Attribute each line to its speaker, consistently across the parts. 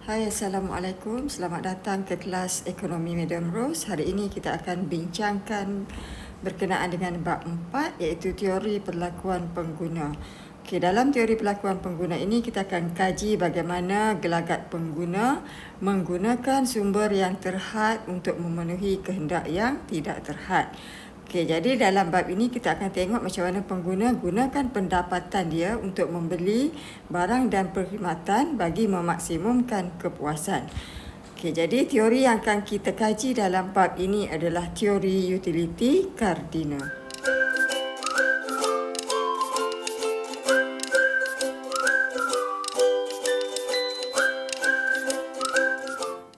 Speaker 1: Hai, Assalamualaikum. Selamat datang ke kelas Ekonomi Madam Rose. Hari ini kita akan bincangkan berkenaan dengan bab 4 iaitu teori perlakuan pengguna. Okey, dalam teori perlakuan pengguna ini kita akan kaji bagaimana gelagat pengguna menggunakan sumber yang terhad untuk memenuhi kehendak yang tidak terhad. Okey, jadi dalam bab ini kita akan tengok macam mana pengguna gunakan pendapatan dia untuk membeli barang dan perkhidmatan bagi memaksimumkan kepuasan. Okey, jadi teori yang akan kita kaji dalam bab ini adalah teori utility cardinal.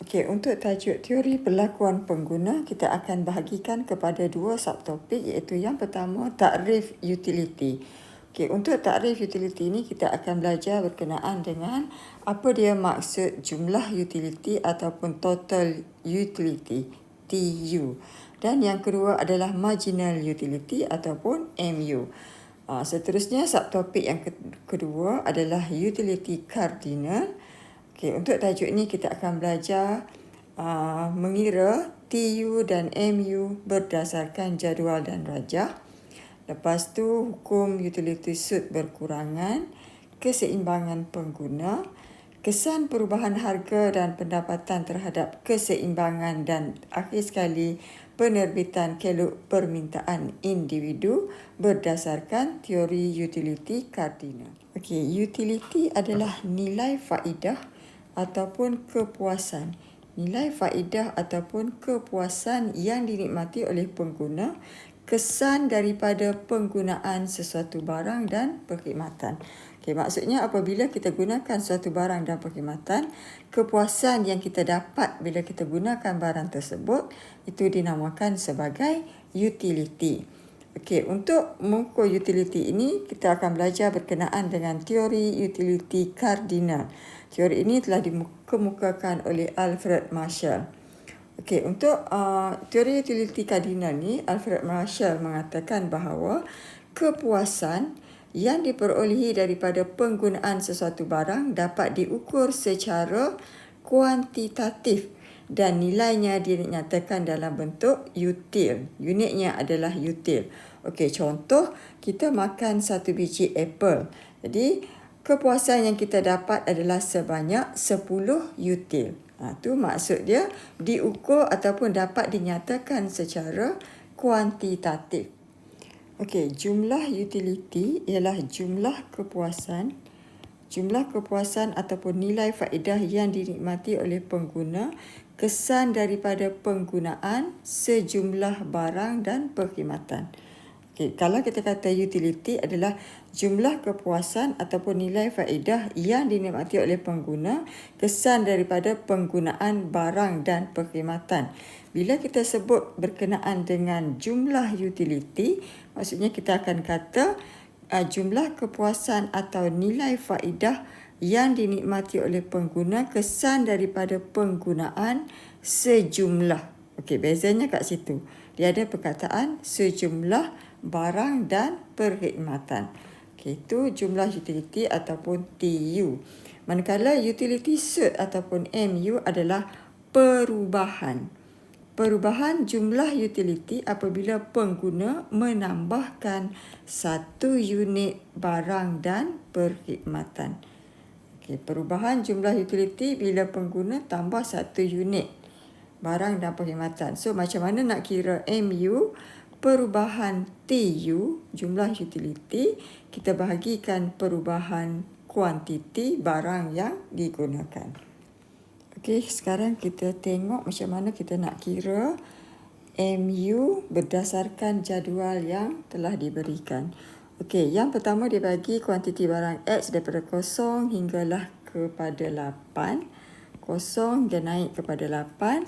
Speaker 1: Okey, untuk tajuk teori perlakuan pengguna, kita akan bahagikan kepada dua subtopik iaitu yang pertama, takrif utility. Okey, untuk takrif utility ini kita akan belajar berkenaan dengan apa dia maksud jumlah utility ataupun total utility, TU. Dan yang kedua adalah marginal utility ataupun MU. Seterusnya subtopik yang kedua adalah utility cardinal. Okay, untuk tajuk ini kita akan belajar mengira TU dan MU berdasarkan jadual dan rajah. Lepas tu hukum utility suit berkurangan, keseimbangan pengguna, kesan perubahan harga dan pendapatan terhadap keseimbangan dan akhir sekali penerbitan keluk permintaan individu berdasarkan teori utility cardinal. Okey, utility adalah nilai faedah ataupun kepuasan. Nilai faedah ataupun kepuasan yang dinikmati oleh pengguna, kesan daripada penggunaan sesuatu barang dan perkhidmatan. Okay, maksudnya apabila kita gunakan suatu barang dan perkhidmatan, kepuasan yang kita dapat bila kita gunakan barang tersebut itu dinamakan sebagai utility. Okey, untuk mengukur utility ini kita akan belajar berkenaan dengan teori utility cardinal. Teori ini telah dikemukakan oleh Alfred Marshall. Okey, untuk teori utility cardinal ni, Alfred Marshall mengatakan bahawa kepuasan yang diperolehi daripada penggunaan sesuatu barang dapat diukur secara kuantitatif dan nilainya dinyatakan dalam bentuk util. Unitnya adalah util. Okey, contoh kita makan satu biji apple. Jadi kepuasan yang kita dapat adalah sebanyak 10 util. Itu maksud dia diukur ataupun dapat dinyatakan secara kuantitatif. Okey, jumlah utility ialah jumlah kepuasan. Jumlah kepuasan ataupun nilai faedah yang dinikmati oleh pengguna, kesan daripada penggunaan sejumlah barang dan perkhidmatan. Okay, kalau kita kata utility adalah jumlah kepuasan ataupun nilai faedah yang dinikmati oleh pengguna, kesan daripada penggunaan barang dan perkhidmatan. Bila kita sebut berkenaan dengan jumlah utility, maksudnya kita akan kata jumlah kepuasan atau nilai faedah yang dinikmati oleh pengguna, kesan daripada penggunaan sejumlah. Okey, bezanya kat situ. Dia ada perkataan sejumlah barang dan perkhidmatan. Okay, itu jumlah utility ataupun TU. Manakala utility suit ataupun MU adalah perubahan. Perubahan jumlah utility apabila pengguna menambahkan satu unit barang dan perkhidmatan. Okay, perubahan jumlah utility bila pengguna tambah satu unit barang dan perkhidmatan. So macam mana nak kira MU? Perubahan TU, jumlah utility, kita bahagikan perubahan kuantiti barang yang digunakan. Okey, sekarang kita tengok macam mana kita nak kira MU berdasarkan jadual yang telah diberikan. Okey, yang pertama dia bagi kuantiti barang X daripada 0 hinggalah kepada 8. 0 dia naik kepada 8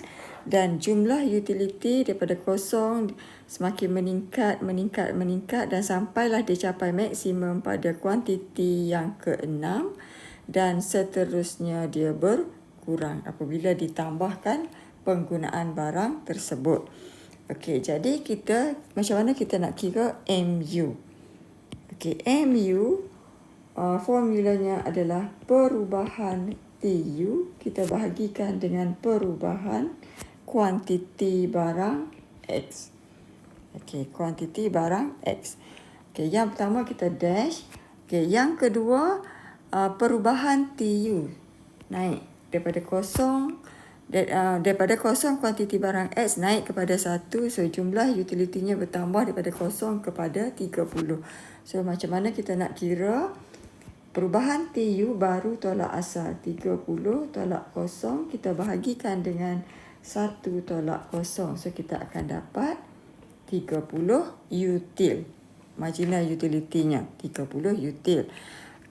Speaker 1: dan jumlah utility daripada 0 semakin meningkat dan sampailah dia capai maksimum pada kuantiti yang ke-6 dan seterusnya dia berkurang apabila ditambahkan penggunaan barang tersebut. Okey, jadi macam mana kita nak kira MU? Okey, MU formulanya adalah perubahan TU kita bahagikan dengan perubahan kuantiti barang X. Okey, kuantiti barang X. Okey, yang pertama kita dash. Okey, yang kedua perubahan TU naik daripada kosong kuantiti barang X naik kepada 1. So jumlah utilitinya bertambah daripada kosong kepada 30. So macam mana kita nak kira perubahan TU baru tolak asal 30 tolak kosong kita bahagikan dengan 1 tolak kosong. So kita akan dapat 30 util. Marginal utility-nya 30 util.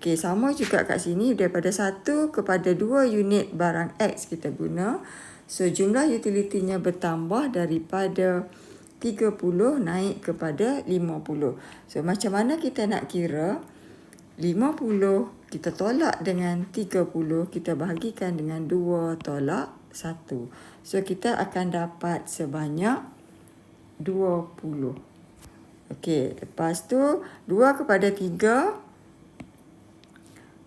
Speaker 1: Okey, sama juga kat sini daripada 1 kepada 2 unit barang X kita guna. So jumlah utility-nya bertambah daripada 30 naik kepada 50. So macam mana kita nak kira 50 kita tolak dengan 30 kita bahagikan dengan 2 tolak 1. So kita akan dapat sebanyak 20. Okey, lepas tu 2 kepada 3.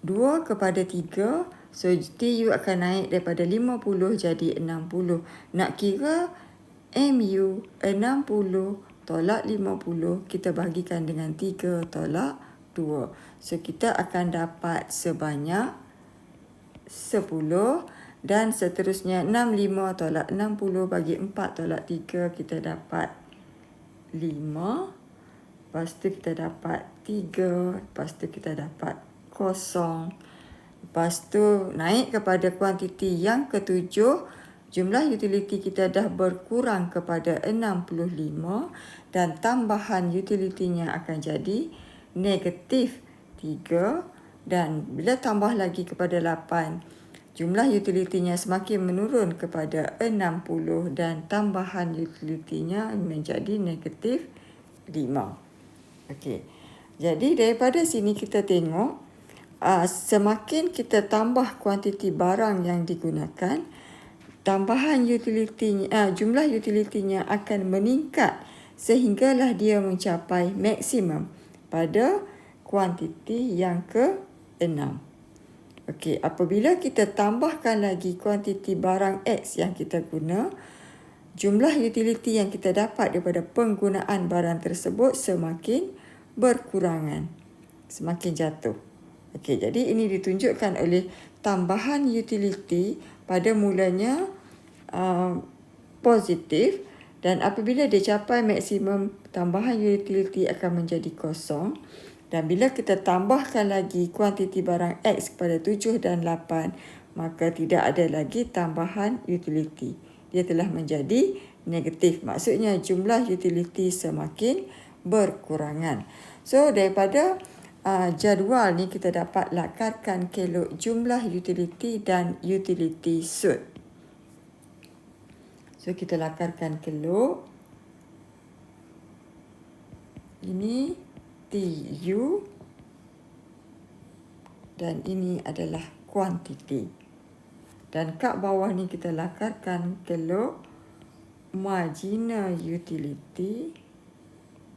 Speaker 1: 2 kepada 3. So TU akan naik daripada 50 jadi 60. Nak kira MU 60 tolak 50 kita bahagikan dengan 3 tolak 2. So kita akan dapat sebanyak 10 dan seterusnya 65 tolak 60 bagi 4 tolak 3 kita dapat 5. Lepas tu kita dapat 3. Lepas tu kita dapat 0. Lepas tu naik kepada kuantiti yang ketujuh. Jumlah utility kita dah berkurang kepada 65 dan tambahan utility-nya akan jadi negatif 3 dan bila tambah lagi kepada 8 jumlah utility-nya semakin menurun kepada 60 dan tambahan utility-nya menjadi negatif 5. Okey. Jadi daripada sini kita tengok semakin kita tambah kuantiti barang yang digunakan, tambahan utility-nya, jumlah utility-nya akan meningkat sehinggalah dia mencapai maksimum pada kuantiti yang ke-6. Okey, apabila kita tambahkan lagi kuantiti barang X yang kita guna, jumlah utility yang kita dapat daripada penggunaan barang tersebut semakin berkurangan, semakin jatuh. Okey, jadi ini ditunjukkan oleh tambahan utility pada mulanya positif dan apabila dia capai maksimum tambahan utility akan menjadi kosong. Dan bila kita tambahkan lagi kuantiti barang X kepada 7 dan 8, maka tidak ada lagi tambahan utility. Dia telah menjadi negatif. Maksudnya jumlah utility semakin berkurangan. So daripada jadual ni kita dapat lakarkan kelok jumlah utility dan utility suit. So kita lakarkan kelok. Ini TU dan ini adalah kuantiti. Dan kat bawah ni kita lakarkan kelok marginal utility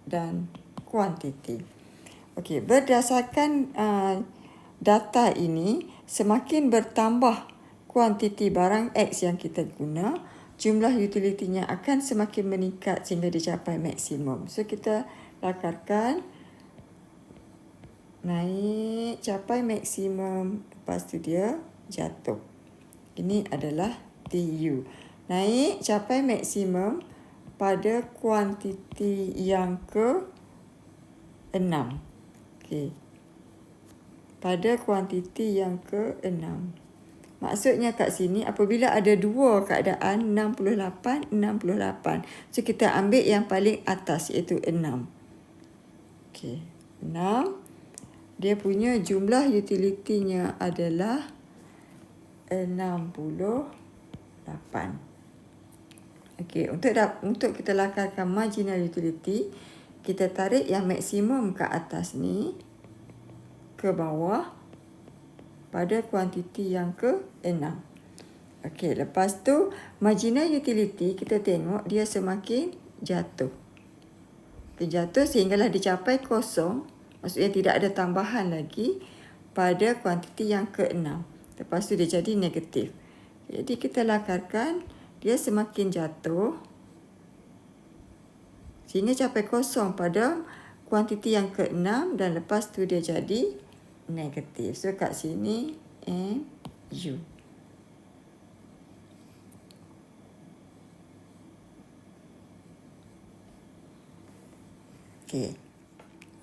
Speaker 1: dan kuantiti. Okey, berdasarkan data ini, semakin bertambah kuantiti barang X yang kita guna, jumlah utility-nya akan semakin meningkat sehingga dicapai maksimum. So kita lakarkan naik capai maksimum, lepas tu dia jatuh. Ini adalah TU. Naik capai maksimum pada kuantiti yang ke-6. Okey. Pada kuantiti yang ke-6. Maksudnya kat sini apabila ada dua keadaan 68, 68. So kita ambil yang paling atas iaitu 6. Okey. 6. Dia punya jumlah utility-nya adalah 68. Okey, untuk kita lakarkan marginal utility, kita tarik yang maksimum ke atas ni ke bawah pada kuantiti yang ke-6. Okey, lepas tu marginal utility kita tengok dia semakin jatuh. Jatuh sehinggalah dicapai kosong, maksudnya tidak ada tambahan lagi pada kuantiti yang ke-6. Lepas tu dia jadi negatif. Jadi kita lakarkan, dia semakin jatuh sehingga capai kosong pada kuantiti yang ke-6 dan lepas tu dia jadi negatif. So kat sini MU.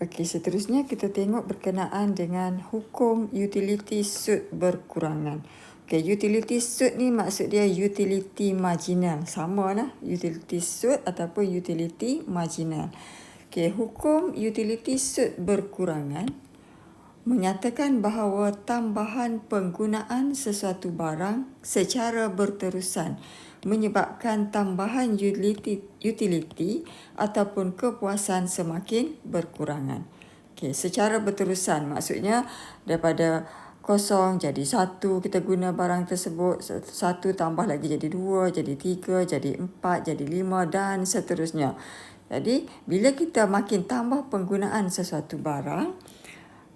Speaker 1: Okey, seterusnya kita tengok berkenaan dengan hukum utility suit berkurangan. Okey, utility suit ni maksud dia utility marginal. Sama lah, utility suit ataupun utility marginal. Okey, hukum utility suit berkurangan menyatakan bahawa tambahan penggunaan sesuatu barang secara berterusan menyebabkan tambahan utility ataupun kepuasan semakin berkurangan. Okey, secara berterusan maksudnya daripada kosong jadi 1, kita guna barang tersebut, 1 tambah lagi jadi 2, jadi 3, jadi 4, jadi 5 dan seterusnya. Jadi bila kita makin tambah penggunaan sesuatu barang,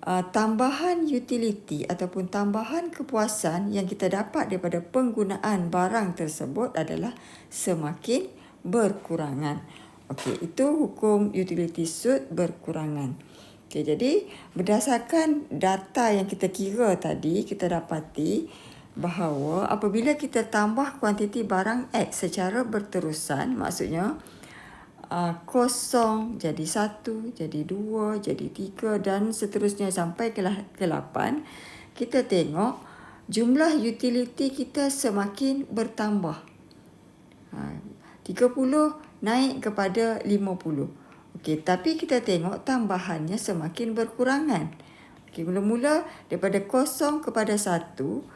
Speaker 1: tambahan utility ataupun tambahan kepuasan yang kita dapat daripada penggunaan barang tersebut adalah semakin berkurangan. Okey, itu hukum utility suit berkurangan. Okey, jadi berdasarkan data yang kita kira tadi, kita dapati bahawa apabila kita tambah kuantiti barang X secara berterusan, maksudnya kosong jadi 1, jadi 2, jadi 3 dan seterusnya sampai ke 8, kita tengok jumlah utility kita semakin bertambah. 30 naik kepada 50. Okey, tapi kita tengok tambahannya semakin berkurangan. Okey, mula-mula daripada kosong kepada 1,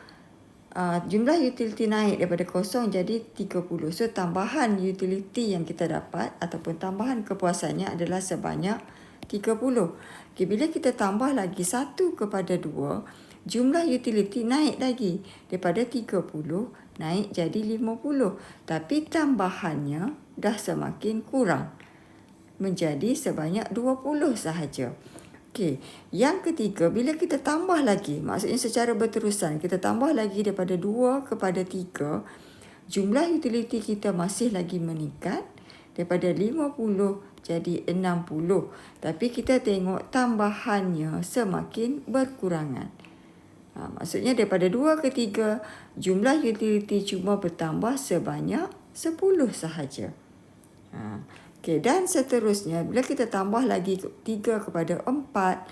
Speaker 1: jumlah utility naik daripada kosong jadi 30. So tambahan utility yang kita dapat ataupun tambahan kepuasannya adalah sebanyak 30. Okay, bila kita tambah lagi 1 kepada 2, jumlah utility naik lagi daripada 30 naik jadi 50. Tapi tambahannya dah semakin kurang, menjadi sebanyak 20 sahaja. Okey, yang ketiga, bila kita tambah lagi, maksudnya secara berterusan, kita tambah lagi daripada 2 kepada 3, jumlah utility kita masih lagi meningkat daripada 50 jadi 60. Tapi kita tengok tambahannya semakin berkurangan. Maksudnya daripada 2 ke 3, jumlah utility cuma bertambah sebanyak 10 sahaja. Okey, dan seterusnya bila kita tambah lagi 3 kepada 4,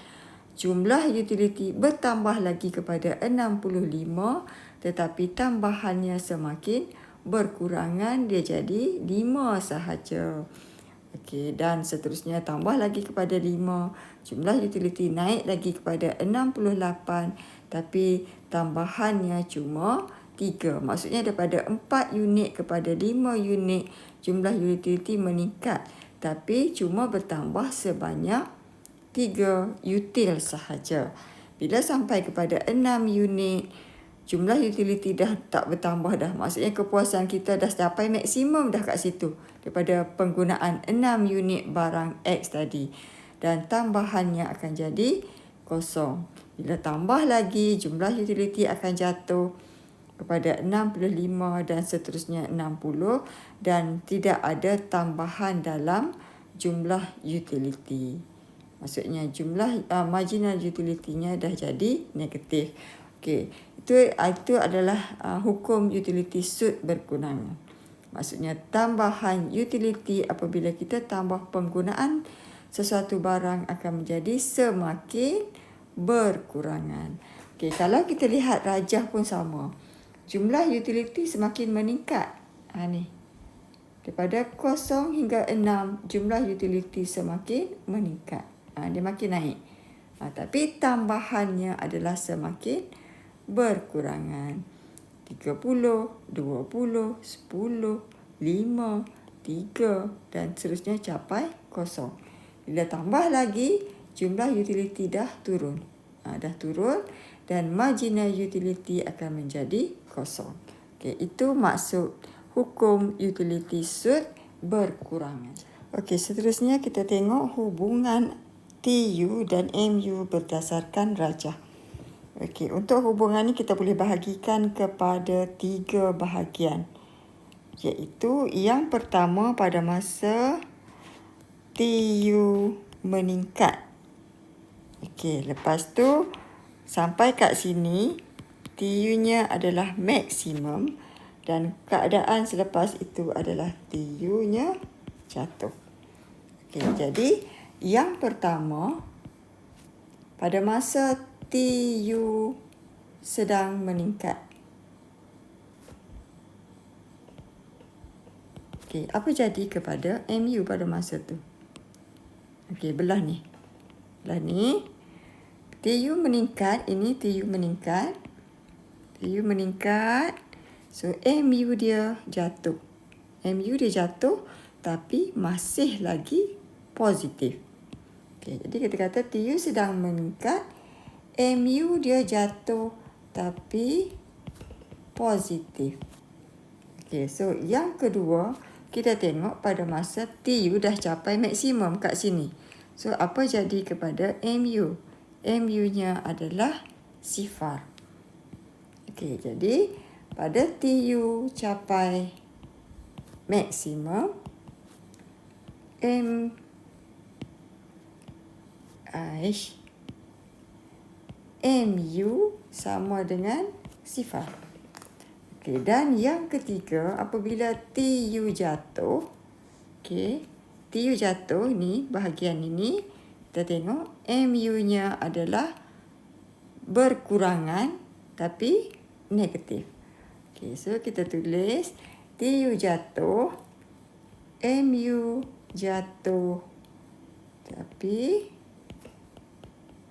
Speaker 1: jumlah utility bertambah lagi kepada 65, tetapi tambahannya semakin berkurangan, dia jadi 5 sahaja. Okey, dan seterusnya tambah lagi kepada 5, jumlah utility naik lagi kepada 68, tapi tambahannya cuma 3. Maksudnya daripada 4 unit kepada 5 unit, jumlah utility meningkat, tapi cuma bertambah sebanyak 3 util sahaja. Bila sampai kepada 6 unit, jumlah utility dah tak bertambah dah. Maksudnya kepuasan kita dah capai maksimum dah kat situ daripada penggunaan 6 unit barang X tadi. Dan tambahannya akan jadi kosong. Bila tambah lagi, jumlah utility akan jatuh kepada 65 dan seterusnya 60 dan tidak ada tambahan dalam jumlah utility. Maksudnya jumlah marginal utility-nya dah jadi negatif. Okey, itu adalah hukum utility suit berkurangan. Maksudnya tambahan utility apabila kita tambah penggunaan sesuatu barang akan menjadi semakin berkurangan. Okey, kalau kita lihat rajah pun sama. Jumlah utility semakin meningkat. Ni. Daripada 0 hingga 6, jumlah utility semakin meningkat. Dia makin naik. Tapi tambahannya adalah semakin berkurangan. 30, 20, 10, 5, 3 dan seterusnya capai 0. Bila tambah lagi, jumlah utility dah turun. Dah turun dan marginal utility akan menjadi 0. Okey, itu maksud hukum utility suit berkurangan. Okey, seterusnya kita tengok hubungan TU dan MU berdasarkan rajah. Okey, untuk hubungan ni kita boleh bahagikan kepada 3 bahagian. Iaitu yang pertama pada masa TU meningkat. Okey, lepas tu sampai kat sini TU-nya adalah maksimum dan keadaan selepas itu adalah TU-nya jatuh. Okey, jadi yang pertama pada masa TU sedang meningkat. Okey, apa jadi kepada MU pada masa tu? Okey, belah ni. Belah ni TU meningkat, ini TU meningkat. TU meningkat. So MU dia jatuh. MU dia jatuh tapi masih lagi positif. Okey, jadi kita kata TU sedang meningkat, MU dia jatuh tapi positif. Okey, so yang kedua kita tengok pada masa TU dah capai maksimum kat sini. So apa jadi kepada MU? MU-nya adalah 0. Okey, jadi pada TU capai maksimum, MU sama dengan 0. Okey, dan yang ketiga apabila TU jatuh, okey, TU jatuh ni bahagian ini kita tengok MU-nya adalah berkurangan tapi negatif. Okey, so kita tulis TU jatuh, MU jatuh tapi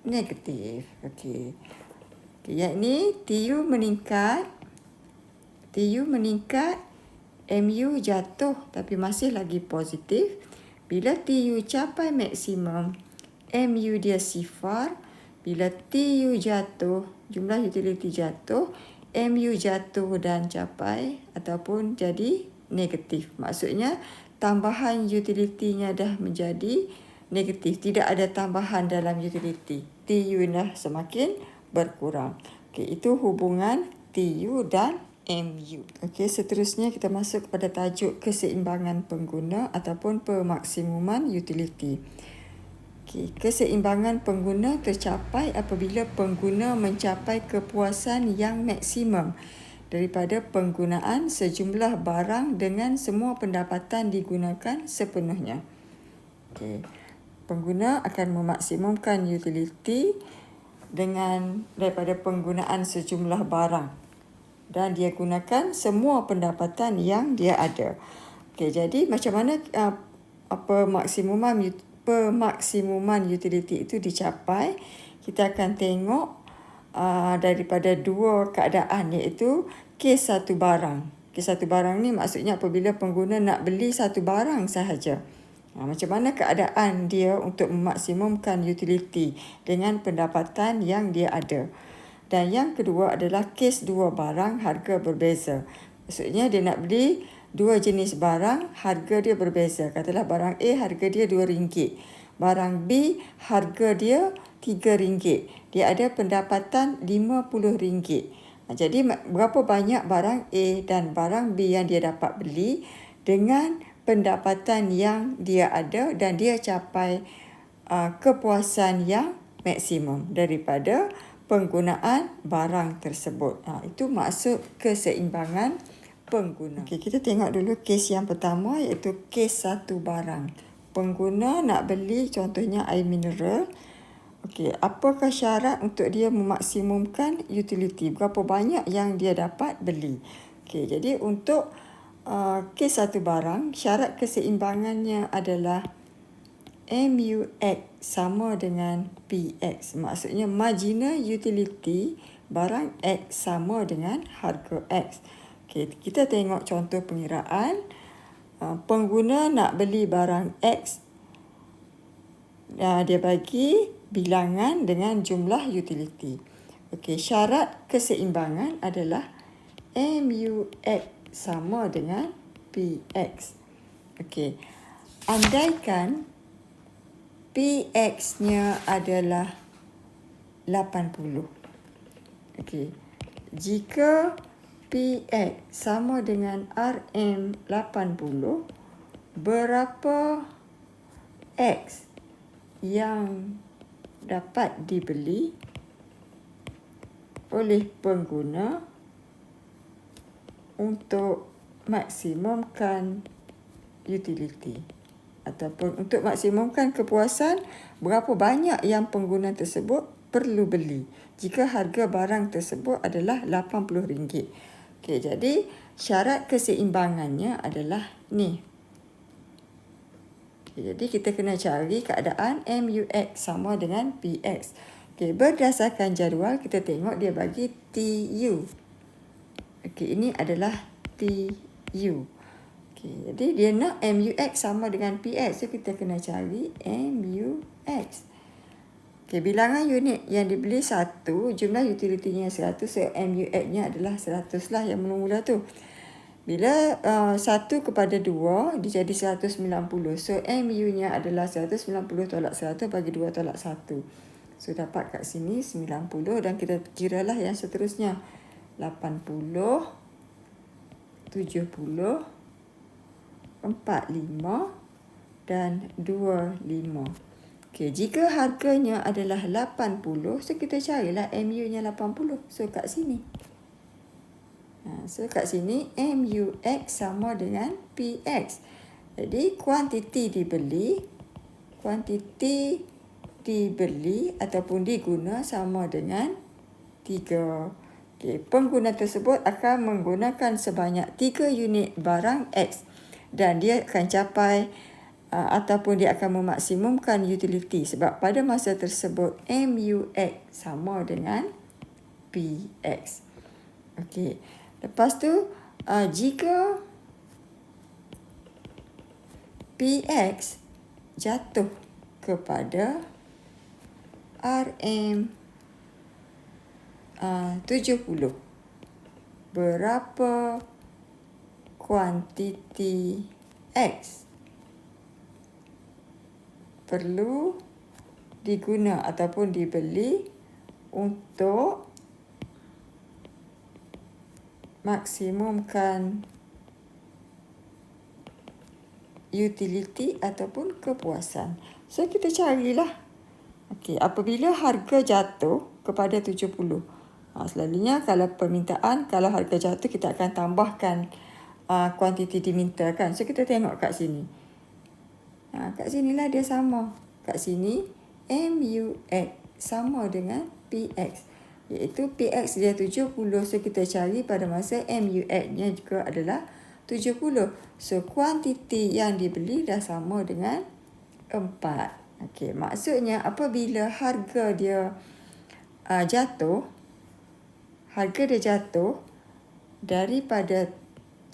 Speaker 1: negatif. Okey. Okey, yang ini TU meningkat, MU jatuh tapi masih lagi positif. Bila TU capai maksimum, MU dia 0. Bila TU jatuh, jumlah utility jatuh, MU jatuh dan capai ataupun jadi negatif. Maksudnya tambahan utility-nya dah menjadi negatif. Tidak ada tambahan dalam utility. TU dah semakin berkurang. Okey, itu hubungan TU dan MU. Okey, seterusnya kita masuk kepada tajuk keseimbangan pengguna ataupun pemaksimuman utility. Okey, keseimbangan pengguna tercapai apabila pengguna mencapai kepuasan yang maksimum daripada penggunaan sejumlah barang dengan semua pendapatan digunakan sepenuhnya. Okey, pengguna akan memaksimumkan utility daripada penggunaan sejumlah barang dan dia gunakan semua pendapatan yang dia ada. Okey, jadi macam mana pemaksimuman utility itu dicapai? Kita akan tengok daripada dua keadaan, iaitu kes satu barang. Kes satu barang ni maksudnya apabila pengguna nak beli satu barang sahaja. Macam mana keadaan dia untuk memaksimumkan utility dengan pendapatan yang dia ada. Dan yang kedua adalah kes dua barang harga berbeza. Maksudnya dia nak beli dua jenis barang, harga dia berbeza. Katalah barang A harga dia RM2. Barang B harga dia RM3. Dia ada pendapatan RM50. Jadi berapa banyak barang A dan barang B yang dia dapat beli dengan pendapatan yang dia ada dan dia capai kepuasan yang maksimum daripada penggunaan barang tersebut. Itu maksud keseimbangan pengguna. Okey, kita tengok dulu kes yang pertama, iaitu kes satu barang. Pengguna nak beli contohnya air mineral. Okey, apakah syarat untuk dia memaksimumkan utility? Berapa banyak yang dia dapat beli? Okey, jadi untuk kes satu barang, syarat keseimbangannya adalah MUX sama dengan PX. Maksudnya marginal utility barang X sama dengan harga X. Okey, kita tengok contoh pengiraan. Pengguna nak beli barang X. Dia bagi bilangan dengan jumlah utility. Okey, syarat keseimbangan adalah MUX sama dengan PX. Okey, andaikan PX-nya adalah 80. Okey. Jika PX sama dengan RM80, berapa X yang dapat dibeli oleh pengguna untuk maksimumkan utility, ataupun untuk maksimumkan kepuasan, berapa banyak yang pengguna tersebut perlu beli jika harga barang tersebut adalah RM80. Okey, jadi syarat keseimbangannya adalah ni. Okay, jadi kita kena cari keadaan MUX sama dengan PX. Okey, berdasarkan jadual kita tengok dia bagi TU. Okey, ini adalah TU. Okey, jadi dia nak MUX sama dengan PX. So kita kena cari MUX. Okey, bilangan unit yang dibeli 1, jumlah utility-nya 100, so MUX-nya adalah 100 lah yang mula-mula tu. Bila 1 kepada 2, dia jadi 190. So MU-nya adalah 190 tolak 100 bagi 2 tolak 1. So dapat kat sini 90 dan kita kiralah yang seterusnya. 80, 70, 45 dan 25. Okey, jika harganya adalah 80, so kita carilah MU-nya 80. So kat sini. So kat sini MUX sama dengan PX. Jadi kuantiti dibeli ataupun diguna sama dengan 3. Okey, pengguna tersebut akan menggunakan sebanyak 3 unit barang X dan dia akan capai ataupun dia akan memaksimumkan utility sebab pada masa tersebut MUX sama dengan PX. Okey. Lepas tu, jika PX jatuh kepada RM70, berapa kuantiti X perlu diguna ataupun dibeli untuk maksimumkan utility ataupun kepuasan. So kita carilah. Okey, apabila harga jatuh kepada 70. Selalunya kalau permintaan, kalau harga jatuh kita akan tambahkan kuantiti diminta kan. So kita tengok kat sini. Kat sinilah dia sama. Kat sini MUX sama dengan PX. Iaitu PX dia 70. So kita cari pada masa MUX-nya juga adalah 70. So kuantiti yang dibeli dah sama dengan 4. Okey, maksudnya apabila harga dia jatuh daripada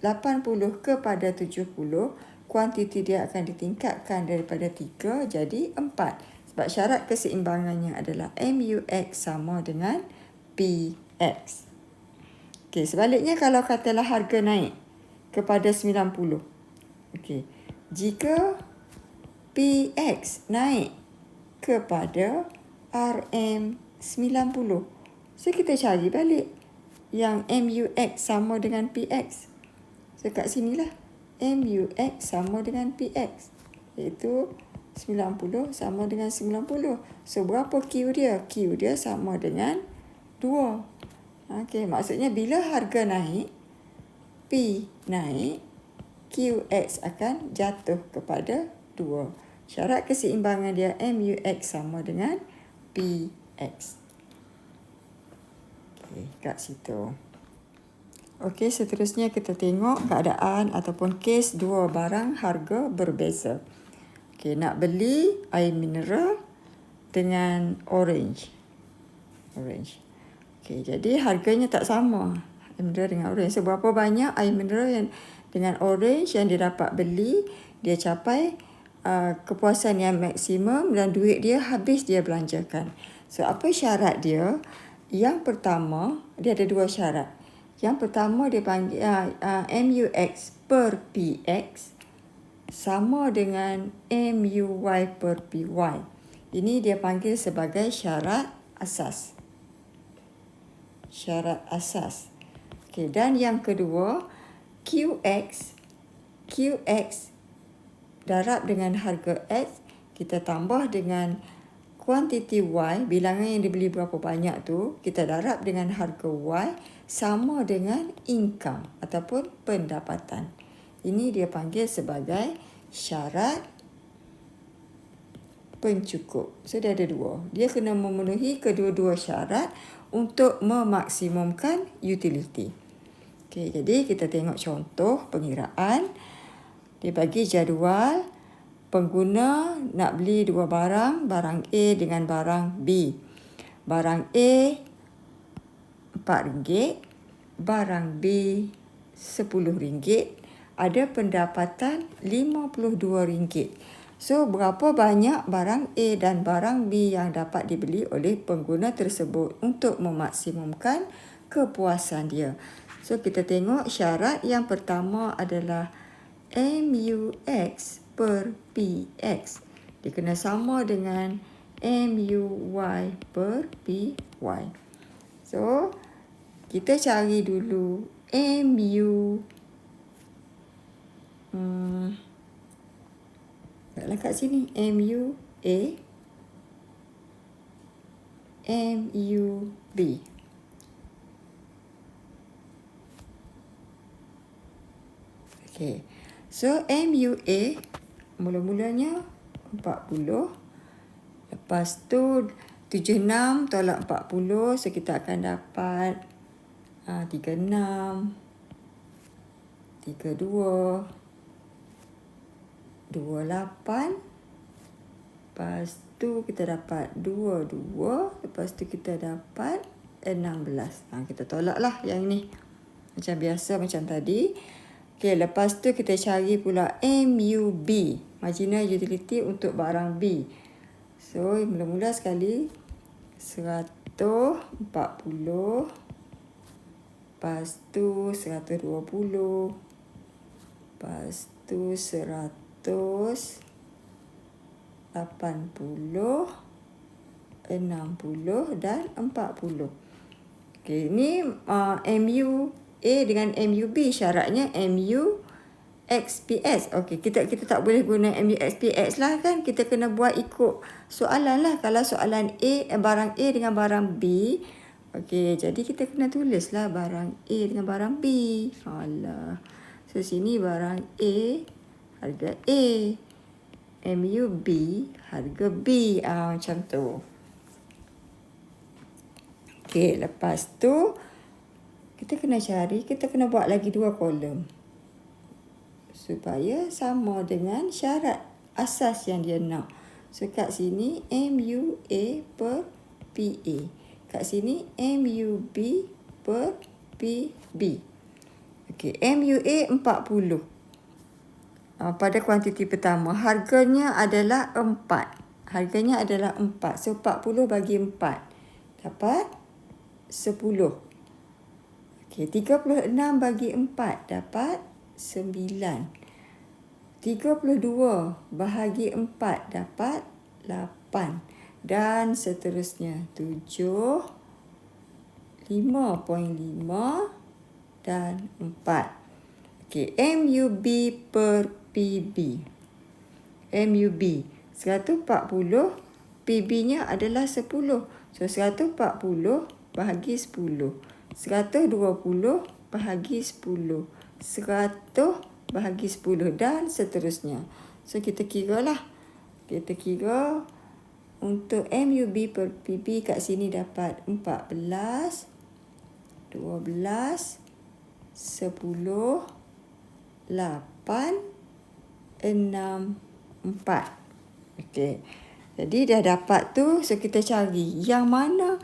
Speaker 1: 80 kepada 70, kuantiti dia akan ditingkatkan daripada 3 jadi 4. Sebab syarat keseimbangannya adalah MUX sama dengan PX. Okey, sebaliknya kalau katalah harga naik kepada 90. Okey, jika PX naik kepada RM90, so kita cari balik yang MUX sama dengan PX. So kat sinilah MUX sama dengan PX, iaitu 90 sama dengan 90. So berapa Q dia? Q dia sama dengan 2. Okey, maksudnya bila harga naik, P naik, QX akan jatuh kepada 2. Syarat keseimbangan dia MUX sama dengan PX. Okey, kat situ. Okey, seterusnya kita tengok keadaan ataupun kes 2 barang harga berbeza. Okey, nak beli air mineral dengan orange. Okey, jadi harganya tak sama. Air mineral dengan orange. So, berapa banyak air mineral yang dengan orange yang dia dapat beli, dia capai kepuasan yang maksimum dan duit dia habis dia belanjakan. So, apa syarat dia? Yang pertama, dia ada 2 syarat. Yang pertama dia panggil MUX per PX sama dengan MUY per PY. Ini dia panggil sebagai syarat asas. syarat asas. Okey, dan yang kedua, QX darab dengan harga X, kita tambah dengan kuantiti Y, bilangan yang dibeli berapa banyak tu, kita darab dengan harga Y sama dengan income ataupun pendapatan. Ini dia panggil sebagai syarat pencukup. So, dia ada dua. Dia kena memenuhi kedua-dua syarat untuk memaksimumkan utility. Okey, jadi kita tengok contoh pengiraan. Dia bagi jadual pengguna nak beli dua barang, barang A dengan barang B. Barang A RM4, barang B RM10. Ada pendapatan RM52. So, berapa banyak barang A dan barang B yang dapat dibeli oleh pengguna tersebut untuk memaksimumkan kepuasan dia. So, kita tengok syarat yang pertama adalah MUX per PX. Dia kena sama dengan MUY per PY. So, kita cari dulu taklah kat sini. MUA, MUB. Okey. So, MUA mula-mulanya 40. Lepas tu 76 tolak 40. So, kita akan dapat 36, 32, 28. Lepas tu kita dapat 22. Lepas tu kita dapat 16. Kita tolaklah yang ni. Macam biasa macam tadi. Okey, lepas tu kita cari pula MUB, marginal utility untuk barang B. So, mula-mula sekali 140. Lepas tu 120. Lepas tu 100. 80, 60 dan 40. Okey, ni MUA dengan MUB, syaratnya MUXPX. Okey, kita tak boleh guna MUXPX lah kan. Kita kena buat ikut soalan lah. Kalau soalan barang A dengan barang B. Okey, jadi kita kena tulislah barang A dengan barang B. Alah. So, sini barang A, harga A. MUB, harga B. Macam tu. Okey, lepas tu kita kena buat lagi dua kolom supaya sama dengan syarat asas yang dia nak. So, kat sini MUA per PA. Kat sini MUB per PB. Okey, MUA 40. Pada kuantiti pertama, harganya adalah 4. So, 40 bagi 4. Dapat 10. Okey, 36 bagi 4. Dapat 9. 32 bahagi 4. Dapat 8. Dan seterusnya. 7, 5.5 dan 4. Okey, MUB per PB. MUB 140, PB-nya adalah 10. So, 140 bahagi 10. 120 bahagi 10. 100 bahagi 10 dan seterusnya. So, kita kira lah. Kita kira untuk MUB per PB kat sini dapat 14, 12, 10, 8, 6, 4. Okey. Jadi dah dapat tu. So, kita cari yang mana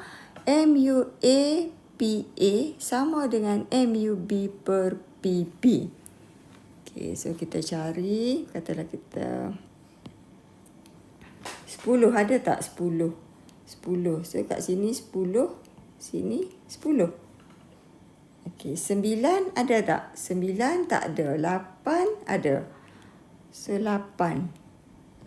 Speaker 1: MUA PA sama dengan MUB per PB. Okey. So, kita cari. Katalah kita 10. Ada tak 10? 10. So, kat sini 10. Sini 10. Okey. 9 ada tak? 9 tak ada. 8 ada. So, 8.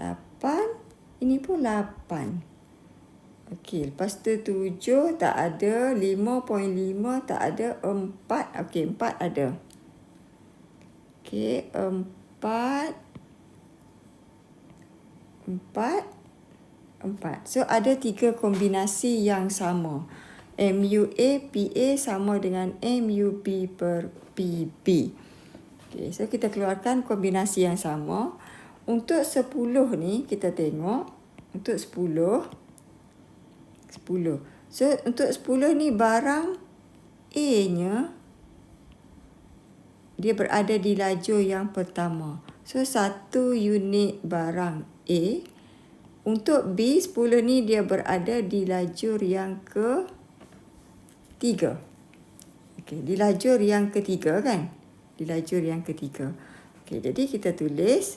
Speaker 1: 8. Ini pun 8. Okey, lepas tu 7 tak ada, 5.5 tak ada, 4. Okey, 4 ada. Okey, 4. So, ada 3 kombinasi yang sama. MUA PA sama dengan MUB per PB. Okey, so kita keluarkan kombinasi yang sama. Untuk 10 ni, kita tengok. Untuk 10. So, untuk 10 ni barang A-nya, dia berada di lajur yang pertama. So, 1 unit barang A. Untuk B, 10 ni dia berada di lajur yang ketiga. Okey, di lajur yang ketiga kan? Di lajur yang ketiga. Okey, jadi kita tulis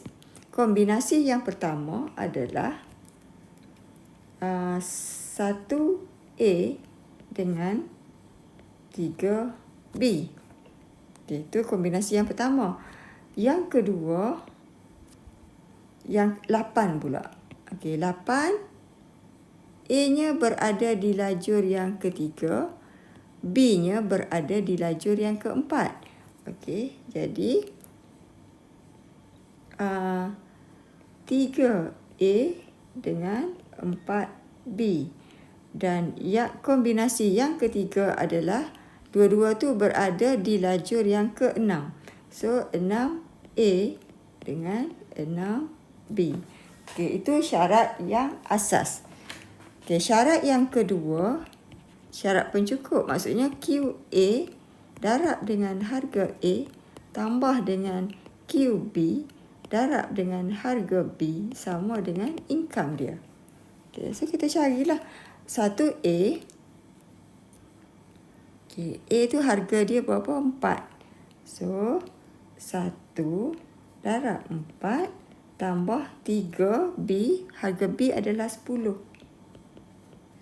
Speaker 1: kombinasi yang pertama adalah 1A dengan 3B. Okey, itu kombinasi yang pertama. Yang kedua, yang 8 pula. Okey, 8. A-nya berada di lajur yang ketiga. B-nya berada di lajur yang keempat. Okey, jadi 3A dengan 4B. Dan kombinasi yang ketiga adalah dua-dua tu berada di lajur yang keenam. So, 6A dengan 6B. Okey, itu syarat yang asas. Okey, syarat yang kedua, syarat pencukup. Maksudnya QA darab dengan harga A tambah dengan QB darab dengan harga B sama dengan income dia. Okey, so kita carilah 1A. Okey, A tu harga dia berapa? 4. So, 1 darab 4 tambah 3B, harga B adalah 10.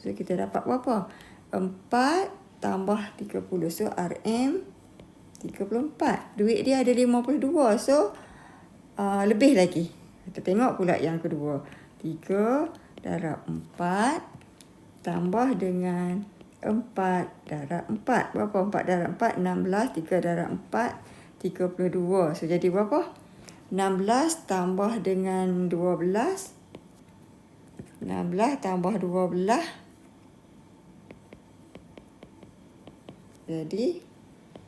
Speaker 1: So, kita dapat berapa? 4 tambah 30. So, RM 34. Duit dia ada 52. So, lebih lagi. Kita tengok pula yang kedua. 3 darab 4 tambah dengan 4 darab 4. Berapa 4 darab 4? 16. 3 darab 4, 32. So, jadi berapa? 16 tambah dengan 12. 16 tambah 12. Jadi,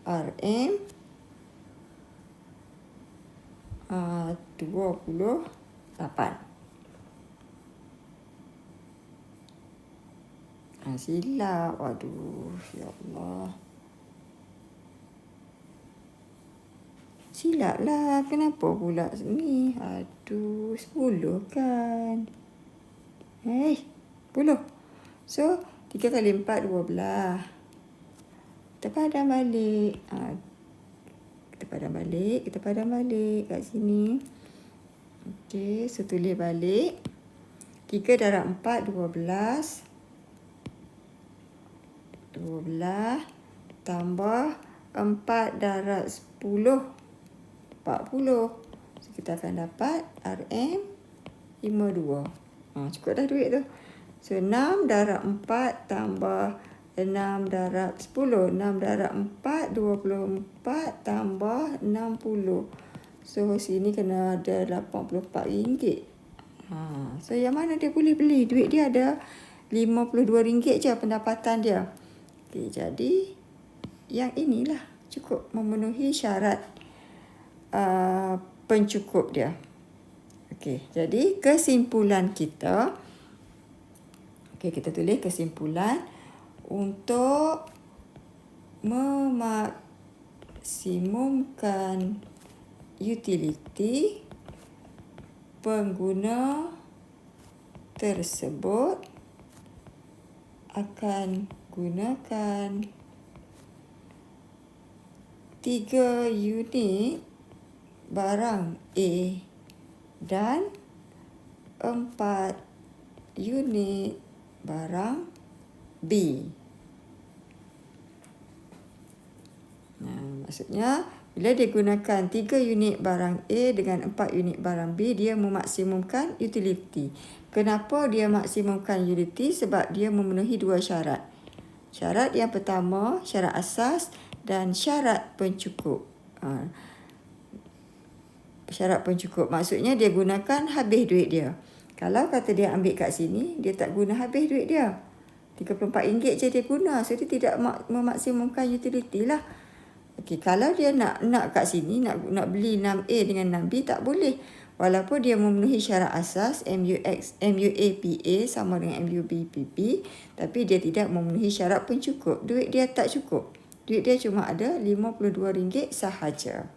Speaker 1: RM 28. Silap. Aduh, ya Allah. Silap lah. Kenapa pula ni? Aduh, 10 kan. 10. So, 3 kali 4, 12. Kita padam balik. Kita padam balik kat sini. Okey, so tulis balik. 3 darab 4, 12. 12 tambah 4 darab 10, 40. So, kita akan dapat RM 52. Cukup dah duit tu. So, 6 darab 4 tambah 6 darab 10. 6 darab 4, 24 tambah 60. So, sini kena ada RM84. So, yang mana dia boleh beli? Duit dia ada RM52 je pendapatan dia. Okey, jadi yang inilah cukup memenuhi syarat pencukup dia. Okey, jadi kesimpulan kita. Okey, kita tulis kesimpulan. Untuk memaksimumkan utiliti, pengguna tersebut akan gunakan 3 unit barang A dan 4 unit barang B. Maksudnya Bila dia gunakan 3 unit barang A dengan 4 unit barang B, dia memaksimumkan utility. Kenapa dia maksimumkan utility? Sebab dia memenuhi dua syarat. Syarat yang pertama, syarat asas dan syarat pencukup. Syarat pencukup maksudnya dia gunakan habis duit dia. Kalau kata dia ambil kat sini, dia tak guna habis duit dia. RM34 je dia guna. So, dia tidak memaksimumkan utility lah. Okey, kalau dia nak kat sini, nak beli 6A dengan 6B, tak boleh. Walaupun dia memenuhi syarat asas, MUAPA sama dengan MUBPP, tapi dia tidak memenuhi syarat pencukup. Duit dia tak cukup. Duit dia cuma ada RM52 sahaja.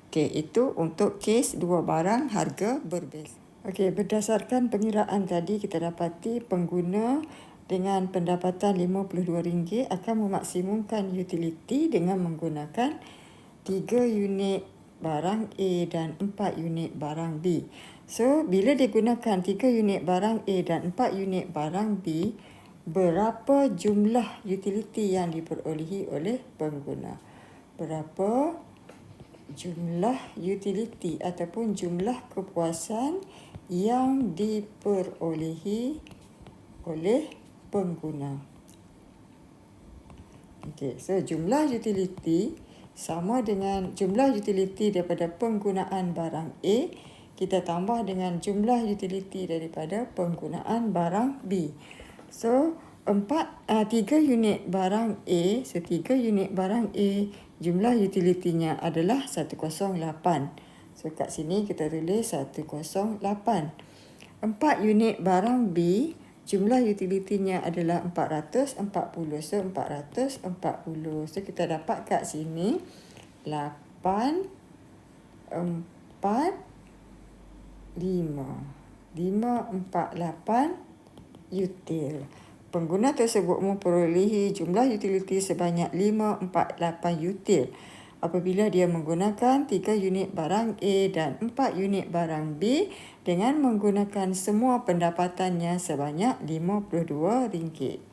Speaker 1: Okey, itu untuk kes dua barang harga berbeza. Okey, berdasarkan pengiraan tadi, kita dapati pengguna dengan pendapatan RM52 akan memaksimumkan utility dengan menggunakan 3 unit barang A dan 4 unit barang B. So, bila dia gunakan 3 unit barang A dan 4 unit barang B, berapa jumlah utility yang diperolehi oleh pengguna? Berapa jumlah utility ataupun jumlah kepuasan yang diperolehi oleh pengguna. Okey, so jumlah utility sama dengan jumlah utility daripada penggunaan barang A, kita tambah dengan jumlah utility daripada penggunaan barang B. So, 3 unit barang A, so 3 unit barang A, jumlah utility-nya adalah 108. So, kat sini kita tulis 108. 4 unit barang B, jumlah utility-nya adalah 440. So, 440. So, kita dapat kat sini 8, 4, 5. 5, 4, 8 util. Pengguna tersebut memperolehi jumlah utility sebanyak 548 util apabila dia menggunakan 3 unit barang A dan 4 unit barang B dengan menggunakan semua pendapatannya sebanyak RM52.